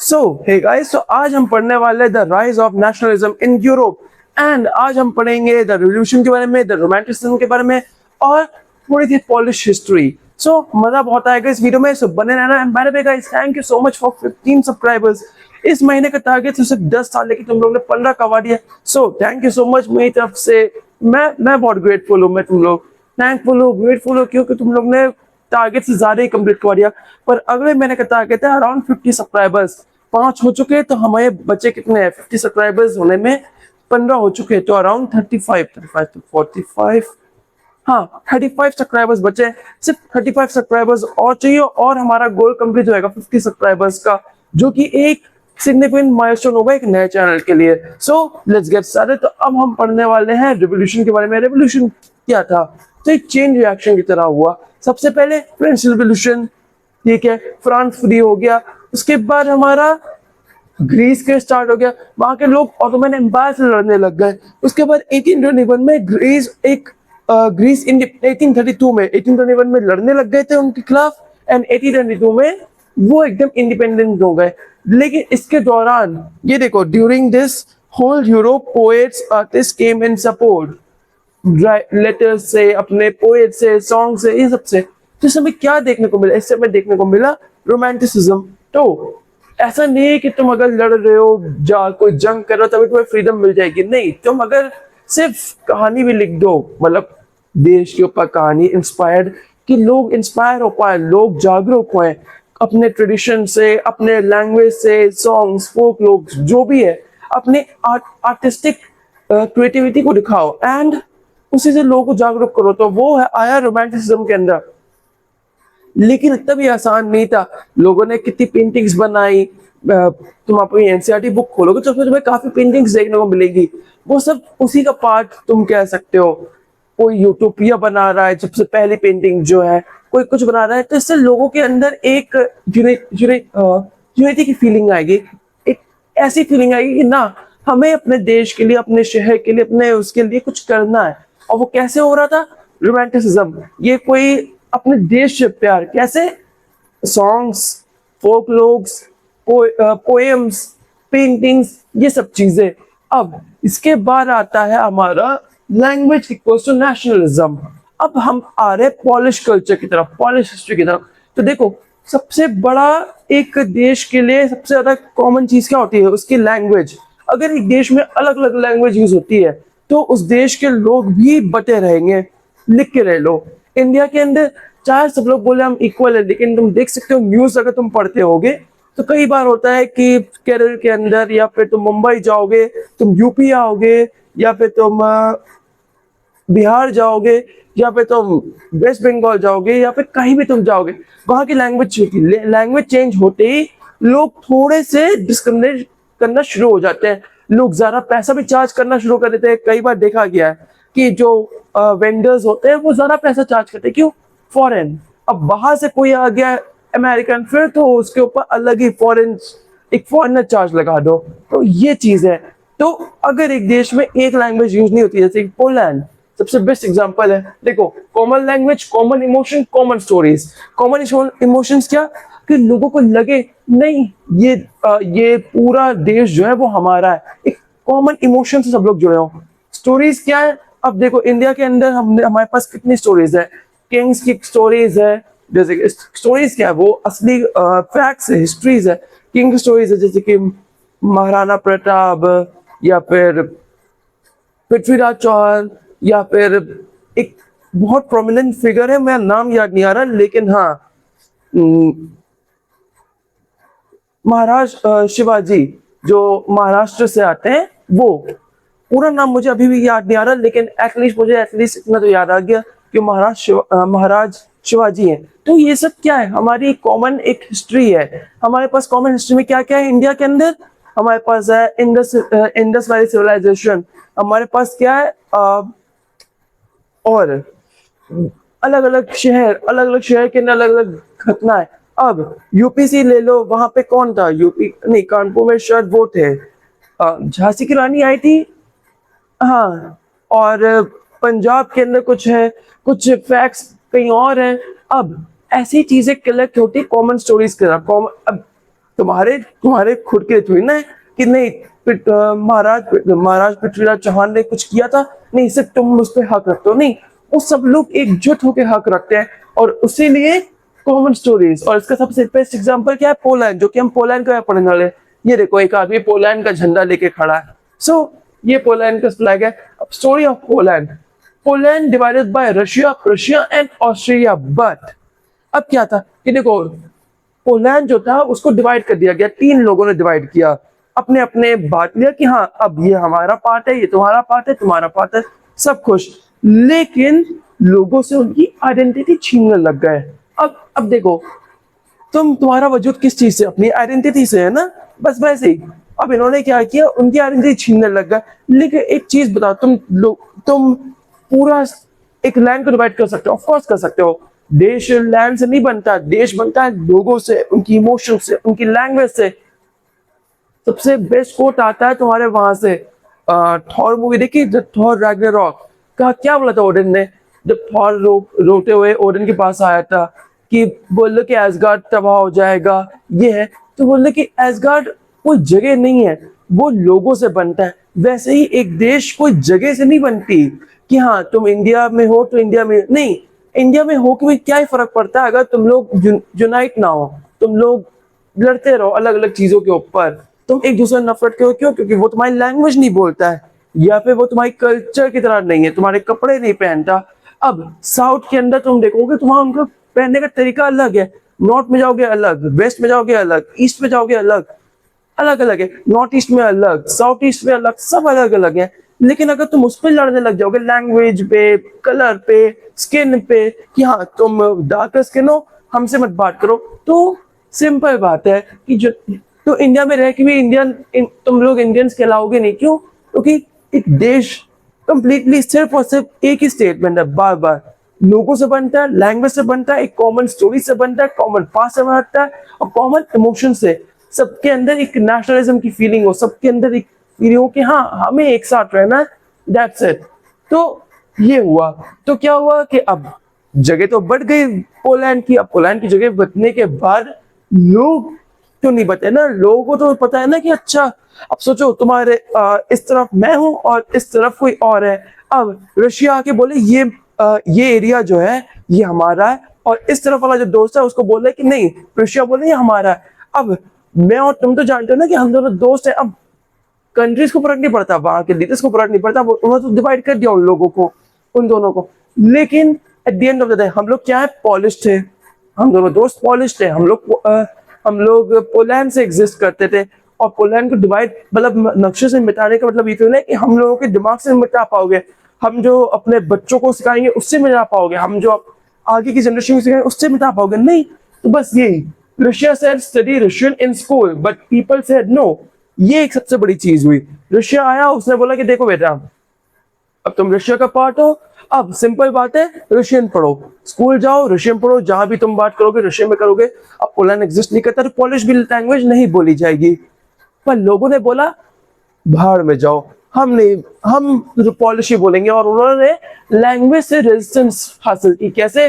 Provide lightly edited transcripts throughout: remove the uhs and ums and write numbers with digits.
सो hey guys, तो आज हम पढ़ने वाले the rise of nationalism in Europe. And आज हम पढ़ेंगे द रिवॉल्यूशन के बारे में, द रोमांटिसिज्म के बारे में, और थोड़ी सी पॉलिश हिस्ट्री। सो मजा बहुत आएगा इस वीडियो में, सो बने रहना। And by the way guys, thank you so much for 15 subscribers. इस महीने का टारगेट सिर्फ 10 साल, लेकिन तुम लोग ने 15 करवा दिया। So thank you so much मेरी तरफ से। मैं बहुत ग्रेटफुल हूँ। मैं तुम लोग थैंकफुल हूँ, ग्रेटफुल हूँ, क्योंकि तुम लोग ने टारगेट से ज्यादा ही कंप्लीट करवा दिया। पर अगले महीने का टारगेट है अराउंड 50 सब्सक्राइबर्स। 5 हो चुके हैं, तो हमें बचे कितने हैं? 50 सब्सक्राइबर्स होने में 15 हो चुके हैं, तो अराउंड 35 to 45, हाँ 35 सब्सक्राइबर्स बचे हैं। सिर्फ 35 सब्सक्राइबर्स और चाहिए और हमारा गोल कंप्लीट हो जाएगा 50 सब्सक्राइबर्स का, जो कि एक सिग्निफिकेंट माइलस्टोन होगा एक नए चैनल के लिए। So let's get started. तो अब हम पढ़ने वाले हैं रिवॉल्यूशन के बारे में। रिवॉल्यूशन क्या था? तो एक चेन रिएक्शन की तरह हुआ। सबसे पहले फ्रेंच रिवॉल्यूशन, ठीक है, फ्रांस फ्री हो गया। उसके बाद हमारा ग्रीस के स्टार्ट हो गया, वहां के लोग ऑटोमन एम्पायर से लड़ने लग गए। उसके बाद 1821 में ग्रीस 1831 में लड़ने लग गए थे उनके खिलाफ। एंड 1822 में वो एकदम इंडिपेंडेंट हो गए। लेकिन इसके दौरान ये देखो, during this whole Europe poets artist came in support, letters से, अपने पोएट से, सॉन्ग से, ये सब से। तो इसमें क्या देखने को मिला? इससे हमें देखने को मिला रोमांटिसिज्म। तो ऐसा नहीं है कि तुम अगर लड़ रहे हो, कोई जंग कर रहे हो, तभी तुम्हें फ्रीडम मिल जाएगी। नहीं, तुम अगर सिर्फ कहानी भी लिख दो, मतलब देश के ऊपर कहानी इंस्पायर्ड, कि लोग इंस्पायर हो पाए, लोग जागरूक हुए अपने ट्रेडिशन से, अपने लैंग्वेज से, सॉन्ग्स, फोक लोग जो भी है, अपने आर्टिस्टिक क्रिएटिविटी को दिखाओ एंड उसी से लोगों को जागरूक करो। तो वो है आया रोमांटिसिज्म के अंदर। लेकिन इतना भी आसान नहीं था। लोगों ने कितनी पेंटिंग्स बनाई। तुम अपनी एनसीईआरटी बुक खोलोगे तो उसमें तुम्हें काफी पेंटिंग्स देखने को मिलेगी। वो सब उसी का पार्ट तुम कह सकते हो। कोई यूटोपिया बना रहा है, सबसे पहली पेंटिंग जो है, कोई कुछ बना रहा है, तो इससे लोगों के अंदर एक यूनिटी की फीलिंग आएगी। एक ऐसी फीलिंग आएगी कि ना, हमें अपने देश के लिए, अपने शहर के लिए, अपने उसके लिए कुछ करना है। और वो कैसे हो रहा था? रोमांटिसिज्म। ये कोई अपने देश से प्यार कैसे? सॉन्ग्स, फोक लोग्स, पोएम्स, पेंटिंग्स, ये सब चीजें। अब इसके बाद आता है हमारा लैंग्वेज इक्वल्स टू नेशनलिज्म। अब हम आ रहे हैं पॉलिश कल्चर की तरफ, पॉलिश हिस्ट्री की तरफ। तो देखो, सबसे बड़ा एक देश के लिए सबसे ज्यादा कॉमन चीज क्या होती है? उसकी लैंग्वेज। अगर एक देश में अलग अलग लैंग्वेज यूज होती है, तो उस देश के लोग भी बटे रहेंगे। लिख के रह लो, इंडिया के अंदर चाहे सब लोग बोले हम इक्वल है, लेकिन तुम देख सकते हो न्यूज अगर तुम पढ़ते होगे, तो कई बार होता है कि केरल के अंदर, या फिर तुम मुंबई जाओगे, तुम यूपी आओगे, या फिर तुम बिहार जाओगे, या फिर तुम वेस्ट बंगाल जाओगे, या फिर कहीं भी तुम जाओगे, वहां की लैंग्वेज चेंज होते ही लोग थोड़े से डिस्क्रिमिनेट करना शुरू हो जाते हैं। लोग ज्यादा पैसा भी चार्ज करना शुरू कर देते हैं। कई बार देखा गया है कि जो वेंडर्स होते हैं वो ज्यादा पैसा चार्ज करते हैं। क्यों? फॉरेन। अब बाहर से कोई आ गया अमेरिकन, फिर तो उसके ऊपर अलग ही एक फॉरेनर चार्ज लगा दो। तो ये चीज है। तो अगर एक देश में एक लैंग्वेज यूज नहीं होती, जैसे पोलैंड सबसे बेस्ट एग्जांपल है। देखो, common language, common emotion, common stories. Common emotions क्या? कि लोगों को लगे नहीं, ये पूरा देश जो है वो हमारा है। एक कॉमन इमोशन से सब लोग जुड़े हो। स्टोरीज क्या है? अब देखो, इंडिया के अंदर हमारे पास कितनी स्टोरीज है। किंग्स की स्टोरीज है। जैसे स्टोरीज क्या है? वो असली फैक्ट्स है, हिस्ट्रीज है। किंग स्टोरीज है, जैसे कि महाराणा प्रताप, या फिर पृथ्वीराज चौहान, या फिर एक बहुत प्रोमिनेंट फिगर है, मैं नाम याद नहीं आ रहा, लेकिन हाँ, महाराज शिवाजी, जो महाराष्ट्र से आते हैं, वो पूरा नाम मुझे अभी भी याद नहीं आ रहा, लेकिन एटलीस्ट इतना तो याद आ गया कि महाराज शिवाजी हैं। तो ये सब क्या है? हमारी कॉमन एक हिस्ट्री है। हमारे पास कॉमन हिस्ट्री में क्या क्या है? इंडिया के अंदर हमारे पास है इंडस वैली सिविलाइजेशन। हमारे पास क्या है? और अलग अलग शहर के अंदर अलग अलग घटना है। अब यूपीसी ले लो, वहां पे कौन था? यूपी नहीं, कानपुर में शायद वो थे, झांसी की रानी आई थी, हाँ। और पंजाब के अंदर कुछ है, कुछ फैक्ट्स कहीं और हैं। अब ऐसी चीजें कलेक्ट होती कॉमन स्टोरीज के साथ। अब तुम्हारे तुम्हारे खुद के थोड़ी ना है कि नहीं महाराज पृथ्वीराज चौहान ने कुछ किया था, नहीं सिर्फ तुम उस पर हक रखते हो, नहीं, वो सब लोग एकजुट होकर हक रखते हैं और उसी लिए कॉमन स्टोरीज। और इसका सबसे बेस्ट एग्जांपल क्या है? पोलैंड, जो कि हम पोलैंड का पढ़ने वाले। ये देखो एक आदमी पोलैंड का झंडा लेके खड़ा है। सो ये पोलैंड का फ्लैग है। अब story of Poland, Poland divided by Russia, Prussia and Austria. But अब क्या था कि देखो पोलैंड जो था उसको डिवाइड कर दिया गया, 3 लोगों ने डिवाइड किया, अपने अपने बांट लिया कि हाँ अब ये हमारा पार्ट है, ये तुम्हारा पार्ट है, तुम्हारा पार्ट है, सब खुश। लेकिन लोगों से उनकी आइडेंटिटी छीनने लग गए। अब देखो तुम्हारा वजूद किस चीज से? अपनी आइडेंटिटी से है ना, बस वैसे ही अब इन्होंने क्या किया, उनकी आइडेंटिटी छीनने लग गए। लेकिन एक चीज बताओ, तुम पूरा एक लैंड को डिवाइड कर सकते हो? ऑफ कोर्स कर सकते हो। देश लैंड से नहीं बनता, देश बनता है लोगों से, उनकी इमोशन से, उनकी लैंग्वेज से। सबसे बेस्ट कोट आता है तुम्हारे वहां से, थॉर मूवी देखी, जब थॉर रैग्नारॉक का क्या बोला था ओडिन ने, जब थॉर रोते हुए ओडिन के पास आया था कि बोल कि एसगार्ड तबाह हो जाएगा, ये है, तो बोल कि एसगार्ड कोई जगह नहीं है, वो लोगों से बनता है। वैसे ही एक देश कोई जगह से नहीं बनती कि हाँ तुम इंडिया में हो तो इंडिया में नहीं, इंडिया में हो के भी क्या ही फर्क पड़ता है अगर तुम लोग यूनाइट ना हो, तुम लोग लड़ते रहो अलग अलग चीजों के ऊपर, तुम एक दूसरे से नफरत करो। क्यों? क्योंकि वो तुम्हारी लैंग्वेज नहीं बोलता है या फिर वो तुम्हारी कल्चर की तरह नहीं है, तुम्हारे कपड़े नहीं पहनता। अब साउथ के अंदर तुम देखोगे तुम्हारा उनका पहनने का तरीका अलग है, नॉर्थ में जाओगे अलग, वेस्ट में जाओगे अलग, ईस्ट में जाओगे अलग, अलग अलग है। नॉर्थ ईस्ट में अलग, साउथ ईस्ट में अलग, सब अलग अलग है। लेकिन अगर तुम उस पर लड़ने लग जाओगे लैंग्वेज पे, कलर पे, स्किन पे, कि हाँ तुम डार्क स्किन हो हमसे मत बात करो, तो सिंपल बात है कि जो तो इंडिया में रह के भी तुम लोग इंडियंस कहलाओगे नहीं। क्यों? क्योंकि एक देश कंप्लीटली सिर्फ और सिर्फ एक ही स्टेटमेंट है, बार बार लोगों से बनता है, लैंग्वेज से बनता है, एक कॉमन स्टोरी से बनता है, कॉमन पास्ट से बनता है और कॉमन इमोशन से। सबके अंदर एक नेशनलिज्म की फीलिंग हो, सबके अंदर एक फीलिंग हो कि हाँ हमें एक साथ रहना है, दैट्स इट। तो ये हुआ, तो क्या हुआ कि अब जगह तो बढ़ गई पोलैंड की। अब पोलैंड की जगह बढ़ने के बाद लोग क्यों नहीं बचे ना, लोगों को तो पता है ना कि अच्छा अब सोचो तुम्हारे इस तरफ मैं हूं और इस तरफ कोई और है। अब रशिया आके बोले ये एरिया जो है ये हमारा है, और इस तरफ वाला जो दोस्त है उसको बोले कि नहीं, रशिया बोले ये हमारा है। अब मैं और तुम तो जानते हो ना कि हम दोनों दोस्त हैं। अब कंट्रीज को फर्क नहीं पड़ता, वहां के लीडर्स को फर्क नहीं पड़ता, उन्होंने तो डिवाइड कर दिया उन लोगों को, उन दोनों को। लेकिन at the end of the day हम लोग क्या है, पॉलिश थे, हम दोनों दोस्त पॉलिश थे। हम लोग पोलैंड से एग्जिस्ट करते थे, और पोलैंड को डिवाइड मतलब नक्शे से मिटाने का मतलब ये तो नहीं कि हम लोगों के दिमाग से मिटा पाओगे, हम जो अपने बच्चों को सिखाएंगे उससे मिटा पाओगे, हम जो आगे की जनरेशन को सिखाएंगे उससे मिटा पाओगे, नहीं। तो बस यही, Russia said study Russian in school, but people said no। ये एक सबसे बड़ी चीज हुई। रशिया आया, उसने बोला कि देखो बेटा अब तुम रशिया का पार्ट हो, अब सिंपल बात है रशियन पढ़ो, स्कूल जाओ रशियन पढ़ो, जहां भी तुम बात करोगे रशियन में करोगे। अब पोलैंड एग्जिस्ट नहीं करता तो पॉलिश भी लैंग्वेज नहीं बोली जाएगी। पर लोगों ने बोला बाहर में जाओ, हम पॉलिश ही बोलेंगे, और उन्होंने लैंग्वेज से रेजिस्टेंस हासिल की। कैसे?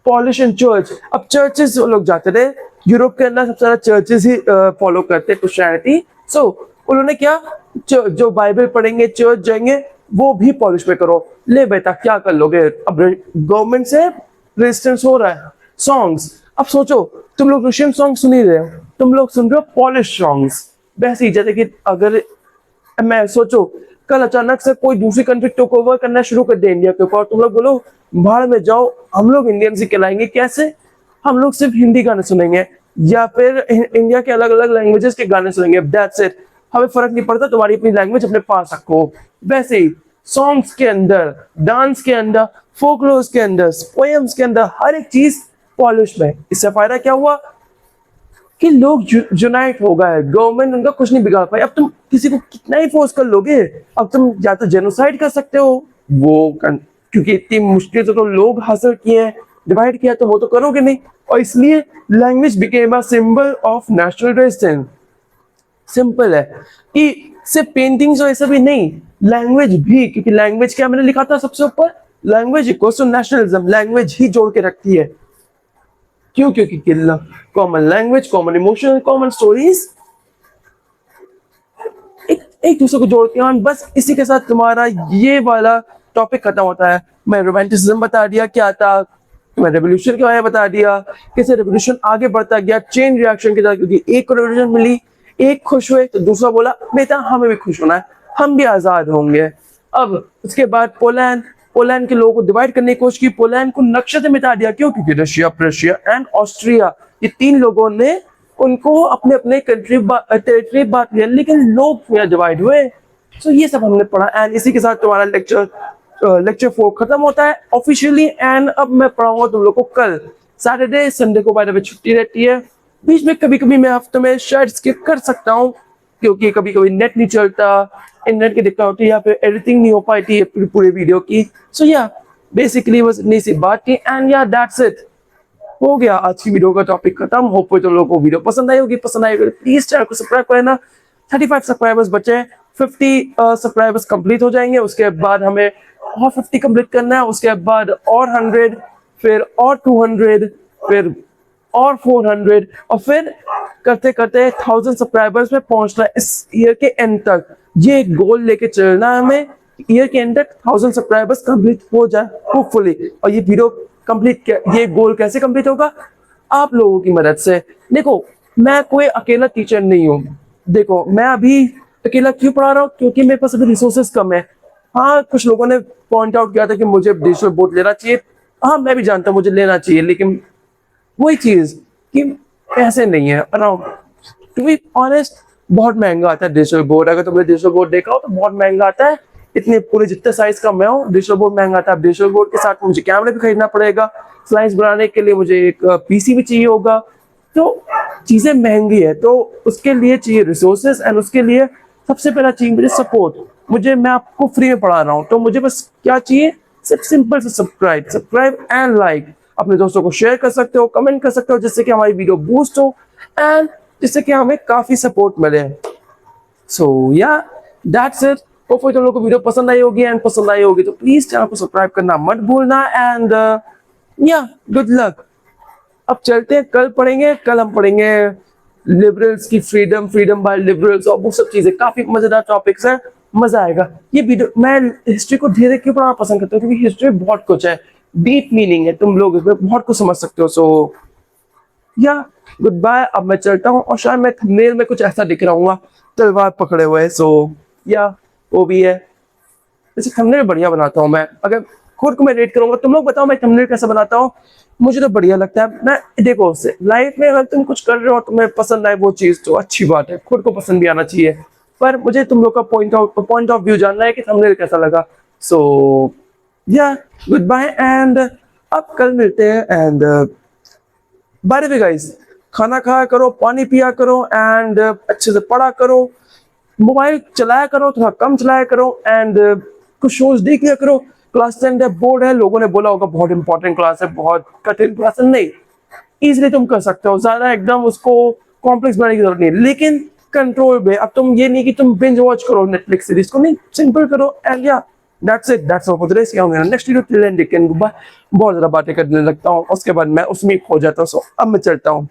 Polish and church. अब चर्चेस लोग जाते थे, यूरोप के अंदर सबसे ज्यादा चर्चेस ही फॉलो करते क्रिश्चियनिटी। सो उन्होंने क्या, जो बाइबल पढ़ेंगे, चर्च जाएंगे, वो भी पॉलिश में करो। ले बेटा क्या कर लोगे, अब गवर्नमेंट से रेजिस्टेंस हो रहा है। सॉन्ग्स, अब सोचो तुम लोग रशियन सॉन्ग सुन ही रहे हो, तुम लोग सुन रहे हो पॉलिश सॉन्ग्स। वैसे ही जैसे कि अगर मैं सोचो कल अचानक से कोई दूसरी कंट्री टेक ओवर करना शुरू कर दे इंडिया के ऊपर, तुम लोग बोलो बाहर में जाओ, हम लोग इंडियंस ही कहलाएंगे। कैसे? हम लोग सिर्फ हिंदी गाने सुनेंगे या फिर इंडिया के अलग अलग लैंग्वेजेस के गाने सुनेंगे, दैट्स इट। हमें फर्क नहीं पड़ता, तुम्हारी अपनी लैंग्वेज अपने पास रखो। वैसे ही सॉन्ग्स के अंदर, डांस के अंदर, फोकलोर्स के अंदर, पोएम्स के अंदर, हर एक चीज पॉलिश में। इससे फायदा क्या हुआ कि लोग यूनाइट हो गए, गवर्नमेंट उनका कुछ नहीं बिगाड़ पाई। अब तुम किसी को कितना ही फोर्स कर लोगे, अब तुम या तो जेनोसाइड कर सकते हो, वो क्योंकि इतनी मुश्किल से तो लोग हासिल किए हैं, डिवाइड किया, तो वो तो करोगे नहीं। और इसलिए language became a symbol of national resistance. Simple है कि सिर्फ पेंटिंग्स और ऐसा भी नहीं, लैंग्वेज भी, क्योंकि लैंग्वेज क्या मैंने लिखा था सबसे ऊपर, language equals to nationalism, language ही जोड़ के रखती है। क्यों? क्योंकि common language, common emotion, common stories एक एक दूसरे को जोड़ते हैं। और बस इसी के साथ तुम्हारा ये वाला टॉपिक खत्म होता है। मैं रोमांटिसिज्म बता दिया क्या था, मैं रेवोल्यूशन के बारे में बता दिया, कैसे रेवोल्यूशन आगे बढ़ता गया, चेन रिएक्शन के साथ, क्योंकि एक को रेवोल्यूशन मिली, एक खुश हुए तो दूसरा बोला बेटा हमें भी खुश होना है, हम भी आजाद होंगे। अब उसके बाद पोलैंड के लोगों को डिवाइड करने की कोशिश की, पोलैंड को नक्शे से मिटा दिया। क्यों? क्योंकि रशिया, प्रशिया एंड ऑस्ट्रिया, ये तीन लोगों ने उनको अपने अपने टेरिटरी बांट लिया, लेकिन लोग डिवाइड हुए। सो ये सब हमने पढ़ा एंड इसी के साथ तुम्हारा लेक्चर 4 खत्म होता है ऑफिशियली। एंड अब मैं पढ़ाऊंगा तुम लोग को कल सैटरडे, संडे को बाय द वे छुट्टी रहती है। बीच में कभी कभी मैं हफ्ते में शायद स्किप कर सकता हूँ, क्योंकि कभी कभी नेट नहीं चलता, इंटरनेट की दिक्कत होती है, या फिर एडिटिंग नहीं हो पाती है पूरे वीडियो की। सो या बेसिकली बस इतनी सी बात थी एंड या दैट्स इट। हो गया आज की वीडियो का टॉपिक खत्म। होप तुम लोगों को वीडियो पसंद आई होगी। पसंद आई होगी प्लीज चैनल को सब्सक्राइब कर लेना। 35 सब्सक्राइबर्स बचे, 50 सब्सक्राइबर्स कंप्लीट हो जाएंगे, उसके बाद हमें और 50 कंप्लीट करना है, उसके बाद और 100, फिर और 200, फिर और 400, और फिर करते करते 1000 सब्सक्राइबर्स में पहुंचना है इस ईयर के एंड तक। ये एक गोल लेके चलना है हमें, ईयर के एंड तक 1000 सब्सक्राइबर्स कंप्लीट हो जाए होपफुली। और ये वीडियो कंप्लीट, ये गोल कैसे कंप्लीट होगा? आप लोगों की मदद से। देखो मैं कोई अकेला टीचर नहीं हूँ, देखो मैं अभी अकेला क्यों पढ़ा रहा हूँ? क्योंकि मेरे पास अभी रिसोर्सेज कम है। हाँ, कुछ लोगों ने पॉइंट आउट किया था कि मुझे डिजिटल बोर्ड लेना चाहिए। हाँ मैं भी जानता हूँ मुझे लेना चाहिए, लेकिन वही चीज कि पैसे नहीं है अराउंड। टू बी ऑनेस्ट बहुत महंगा आता है डिजिटल बोर्ड। अगर तुमने डिजिटल बोर्ड देखा हो तो बहुत महंगा आता है। इतने पूरे जितने साइज का मैं हूँ, डिजिटल बोर्ड महंगा आता है। डिजिटल बोर्ड के साथ मुझे कैमरा भी खरीदना पड़ेगा, स्लाइड्स बनाने के लिए मुझे एक पीसी भी चाहिए होगा। तो चीजें महंगी है, तो उसके लिए चाहिए रिसोर्सेज एंड उसके लिए सबसे पहला चाहिए मुझे सपोर्ट। मैं आपको फ्री में पढ़ा रहा हूँ, तो मुझे बस क्या चाहिए? सिर्फ सिंपल से सब्सक्राइब एंड लाइक। अपने दोस्तों को शेयर कर सकते हो, कमेंट कर सकते हो, जिससे कि हमारी वीडियो बूस्ट हो एंड जिससे कि हमें काफी सपोर्ट मिले। सो या दैट्स इट। होपफुली तुम लोगों को वीडियो पसंद आई होगी, एंड पसंद आई होगी तो प्लीज चैनल को सब्सक्राइब करना मत भूलना। एंड या गुड लक। अब चलते हैं, कल पढ़ेंगे। कल हम पढ़ेंगे लिबरल्स की फ्रीडम बाय लिबरल्स, और वो सब चीजें काफी मजेदार टॉपिक्स है, मजा आएगा। ये वीडियो मैं हिस्ट्री को धीरे क्यों पढ़ना पसंद करता हूँ? क्योंकि हिस्ट्री में बहुत कुछ है, डीप मीनिंग है, तुम लोग इसमें बहुत कुछ समझ सकते हो। सो या गुड बाय। अब मैं चलता हूँ, और शायद मैं थंबनेल में कुछ ऐसा दिख रहा हूँ तलवार पकड़े हुए। सो या वो भी है, वैसे थंबनेल बढ़िया बनाता हूँ मैं। अगर खुद को मैं रेट करूंगा, तुम लोग बताओ मैं थंबनेल कैसा बनाता हूँ? मुझे तो बढ़िया लगता है। मैं देखो लाइफ में अगर तुम कुछ कर रहे हो तुम्हें पसंद आए वो चीज तो अच्छी बात है, खुद को पसंद भी आना चाहिए, पर मुझे तुम लोग का पॉइंट ऑफ व्यू जानना है कि थंबनेल कैसा लगा। सो या गुड बाय एंड अब कल मिलते हैं। And by the way guys, खाना खाया करो, पानी पिया करो, एंड अच्छे से पढ़ा करो, मोबाइल चलाया करो, थोड़ा कम चलाया करो, एंड कुछ शोज देख लिया करो। क्लास 10 है, बोर्ड है, लोगों ने बोला होगा बहुत इंपॉर्टेंट क्लास है, बहुत कठिन क्लास है। नहीं, इजीली तुम कर सकते हो, ज्यादा एकदम उसको कॉम्प्लेक्स बनाने की जरूरत नहीं, लेकिन कंट्रोल में। अब तुम ये नहीं कि तुम बिंज वॉच करो नेटफ्लिक्स सीरीज को, नहीं, सिंपल करो। And yeah that's it, that's all for today. See you in next video. Till then take care, goodbye. बहुत ज्यादा बातें करने लगता हूँ, उसके बाद मैं उसमें खो जाता हूँ। सो अब मैं चलता हूँ।